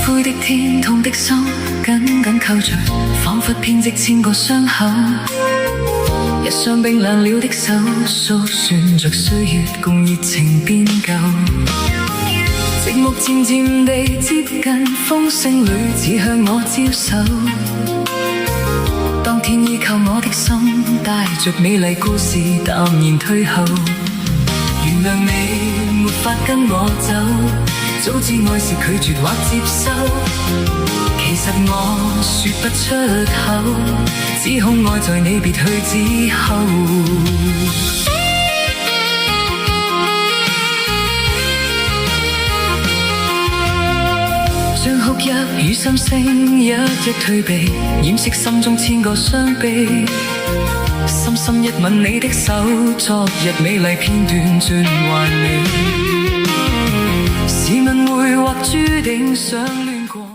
灰的天，痛的心緊緊扣着，彷彿編織千個傷口。一雙冰冷了的手，數算着歲月，共熱情變舊。寂寞漸漸地接近，風聲裏只向我招手。當天依靠我的心，帶着美麗故事淡然退後。原諒你沒法跟我走，早知愛是拒絕或接受。其實我說不出口，只恐愛在你別去之後。像哭泣與心聲，一一退避，掩飾心中千個傷悲。深深一吻你的手，昨日美麗片段盡還你。試問會或注定相戀過？